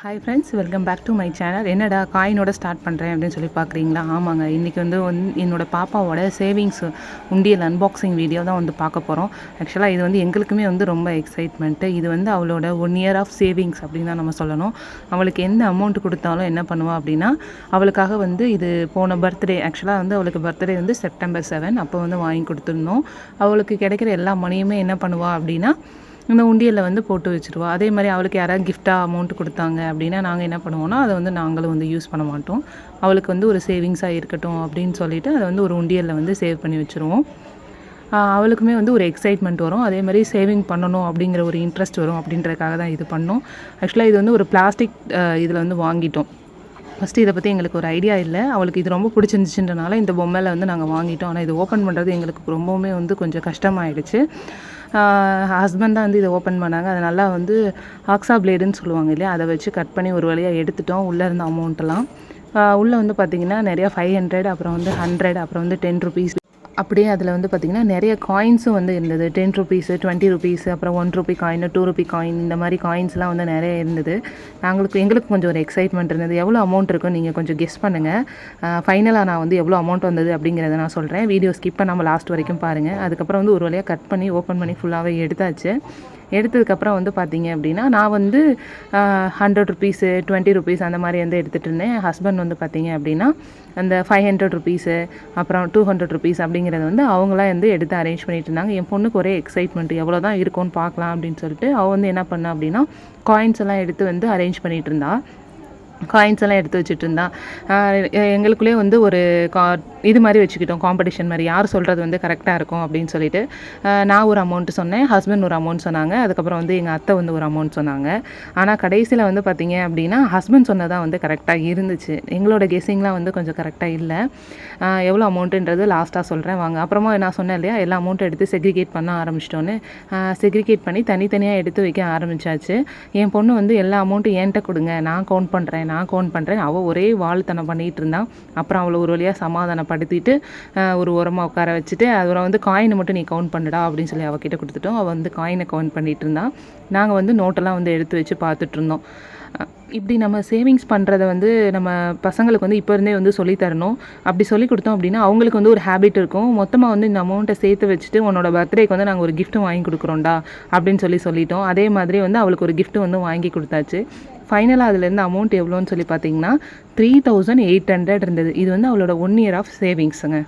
Hi friends, welcome back to my channel. என்னடா காயினோட start பண்ணுறேன் அப்படின்னு சொல்லி பார்க்குறீங்களா? ஆமாங்க, இன்றைக்கி வந்து என்னோடய பாப்பாவோட சேவிங்ஸ் உண்டியல் அன்பாக்சிங் வீடியோ தான் வந்து பார்க்க போகிறோம். ஆக்சுவலாக இது வந்து எங்களுக்குமே வந்து ரொம்ப எக்ஸைட்மெண்ட்டு. இது வந்து அவளோட 1 இயர் ஆஃப் சேவிங்ஸ் அப்படின்னு தான் நம்ம சொல்லணும். அவளுக்கு எந்த அமௌண்ட் கொடுத்தாலும் என்ன பண்ணுவா அப்படின்னா, அவளுக்காக வந்து இது போன பர்த்டே, ஆக்சுவலாக வந்து அவளுக்கு பர்த்டே வந்து செப்டம்பர் 7, அப்போ வந்து வாங்கி கொடுத்துருந்தோம். அவளுக்கு கிடைக்கிற எல்லா மணியுமே என்ன பண்ணுவா அப்படின்னா, இந்த உண்டியலில் வந்து போட்டு வச்சுருவா. அதே மாதிரி அவளுக்கு யாராவது கிஃப்டாக அமௌண்ட் கொடுத்தாங்க அப்படின்னா நாங்கள் என்ன பண்ணுவோம்னா, அதை வந்து நாங்களும் வந்து யூஸ் பண்ண மாட்டோம். அவளுக்கு வந்து ஒரு சேவிங்ஸாக இருக்கட்டும் அப்படின்னு சொல்லிட்டு அதை வந்து ஒரு உண்டியலில் வந்து சேவ் பண்ணி வச்சுருவோம். அவளுக்குமே வந்து ஒரு எக்ஸைட்மெண்ட் வரும். அதே மாதிரி சேவிங் பண்ணணும் அப்படிங்கிற ஒரு இன்ட்ரெஸ்ட் வரும் அப்படின்றதுக்காக தான் இது பண்ணோம். ஆக்சுவலாக இது வந்து ஒரு பிளாஸ்டிக் இதில் வந்து வாங்கிட்டோம். ஃபஸ்ட்டு இதை பற்றி எங்களுக்கு ஒரு ஐடியா இல்லை. அவளுக்கு இது ரொம்ப பிடிச்சிருந்துச்சுன்றனால இந்த பொம்மையில் வந்து நாங்கள் வாங்கிட்டோம். ஆனால் இது ஓப்பன் பண்ணுறது எங்களுக்கு ரொம்பவுமே வந்து கொஞ்சம் கஷ்டமாயிடுச்சு. ஹஸ்பண்ட் தான் வந்து இதை ஓப்பன் பண்ணாங்க. அதை நல்லா வந்து ஆக்ஸா பிளேடுன்னு சொல்லுவாங்க இல்லையா, அதை வச்சு கட் பண்ணி ஒரு வழியாக எடுத்துட்டோம் உள்ளே இருந்த அமௌண்ட்டெல்லாம். உள்ளே வந்து பார்த்திங்கன்னா நிறையா 500, அப்புறம் வந்து 100, அப்புறம் வந்து 10 ருபீஸ், அப்படியே அதில் வந்து பார்த்திங்கன்னா நிறைய காயின்ஸும் வந்து இருந்தது. 10 ருபீஸு, 20 ருபீஸு, அப்புறம் 1 ருபி காயின், 2 ருபி காயின், இந்த மாதிரி காயின்ஸ்லாம் வந்து நிறைய இருந்தது. எங்களுக்கு கொஞ்சம் ஒரு எக்ஸைட்மெண்ட் இருந்தது. எவ்வளோ அமௌண்ட் இருக்குன்னு நீங்கள் கொஞ்சம் கெஸ் பண்ணுங்கள். ஃபைனலாக நான் வந்து எவ்வளோ அமௌண்ட் வந்தது அப்படிங்கிறத நான் சொல்கிறேன். வீடியோ ஸ்கிப் பண்ணாமல் லாஸ்ட் வரைக்கும் பாருங்கள். அதுக்கப்புறம் வந்து ஒரு வழியாக கட் பண்ணி ஓப்பன் பண்ணி ஃபுல்லாகவே எடுத்தாச்சு. எடுத்ததுக்கப்புறம் வந்து பார்த்திங்க அப்படின்னா, நான் வந்து 100 ருபீஸு, 20 ருபீஸ் அந்த மாதிரி வந்து எடுத்துகிட்டு இருந்தேன். ஹஸ்பண்ட் வந்து பார்த்திங்க அப்படின்னா அந்த 500 ருபீஸு, அப்புறம் 200 ருபீஸ் அப்படிங்கிறத வந்து அவங்களாம் வந்து எடுத்து அரேஞ்ச் பண்ணிட்டு இருந்தாங்க. என் பொண்ணுக்கு ஒரே எக்ஸைட்மெண்ட், எவ்வளோ தான் இருக்கும்னு பார்க்கலாம் அப்படின்னு சொல்லிட்டு அவள் வந்து என்ன பண்ணா அப்படின்னா, காயின்ஸ் எல்லாம் எடுத்து வந்து அரேஞ்ச் பண்ணிகிட்டு இருந்தா. காயின்ஸ் எல்லாம் எடுத்து வச்சுட்டு இருந்தான். எங்களுக்குள்ளே வந்து ஒரு இது மாதிரி வச்சுக்கிட்டோம், காம்படிஷன் மாதிரி, யார் சொல்கிறது வந்து கரெக்டாக இருக்கும் அப்படின்னு சொல்லிட்டு. நான் ஒரு அமௌண்ட் சொன்னேன், ஹஸ்பண்ட் ஒரு அமௌண்ட் சொன்னாங்க, அதுக்கப்புறம் வந்து எங்கள் அத்தை வந்து ஒரு அமௌண்ட் சொன்னாங்க. ஆனால் கடைசியில் வந்து பார்த்திங்க அப்படின்னா ஹஸ்பண்ட் சொன்னதான் வந்து கரெக்டாக இருந்துச்சு. எங்களோட கெஸ்ஸிங்லாம் வந்து கொஞ்சம் கரெக்டாக இல்லை. எவ்வளோ அமௌண்ட்டுன்றது லாஸ்ட்டாக சொல்கிறேன் வாங்க. அப்புறமா நான் சொன்னேன் இல்லையா, எல்லா அமௌண்ட்டும் எடுத்து செக்ரிகேட் பண்ண ஆரம்பிச்சிட்டோன்னு. செக்ரிகேட் பண்ணி தனித்தனியாக எடுத்து வைக்க ஆரம்பித்தாச்சு. என் பொண்ணு வந்து எல்லா அமௌண்ட்டும் என்கிட்ட கொடுங்க, நான் கவுண்ட் பண்ணுறேன். அவள் ஒரே வாழ்த்தனம் பண்ணிகிட்டு இருந்தான். அப்புறம் அவளை ஒரு வழியாக சமாதானப்படுத்திட்டு ஒரு ஓரமாக உட்கார வச்சுட்டு, அதில் வந்து காயினை மட்டும் நீ கவுண்ட் பண்ணுடா அப்படின்னு சொல்லி அவகிட்ட கொடுத்துட்டோம். அவள் வந்து காயினை கவுண்ட் பண்ணிகிட்டு இருந்தான். நாங்கள் வந்து நோட்டெல்லாம் வந்து எடுத்து வச்சு பார்த்துட்ருந்தோம். இப்படி நம்ம சேவிங்ஸ் பண்ணுறத வந்து நம்ம பசங்களுக்கு வந்து இப்போ இருந்தே வந்து சொல்லித்தரணும். அப்படி சொல்லி கொடுத்தோம் அப்படின்னா அவங்களுக்கு வந்து ஒரு ஹேபிட் இருக்கும். மொத்தமாக வந்து இந்த அமௌண்ட்டை சேர்த்து வச்சுட்டு உன்னோட பர்த்டேக்கு வந்து நாங்கள் ஒரு கிஃப்ட் வாங்கி கொடுக்குறோம்டா அப்படின்னு சொல்லிட்டோம். அதே மாதிரி வந்து அவளுக்கு ஒரு கிஃப்ட் வந்து வாங்கி கொடுத்தாச்சு. ஃபைனலாக அதுலேருந்து அமௌண்ட் எவ்வளோன்னு சொல்லி பார்த்தீங்கன்னா 3800 இருந்தது. இது வந்து அவளோட 1 இயர் ஆஃப் சேவிங்ஸுங்க.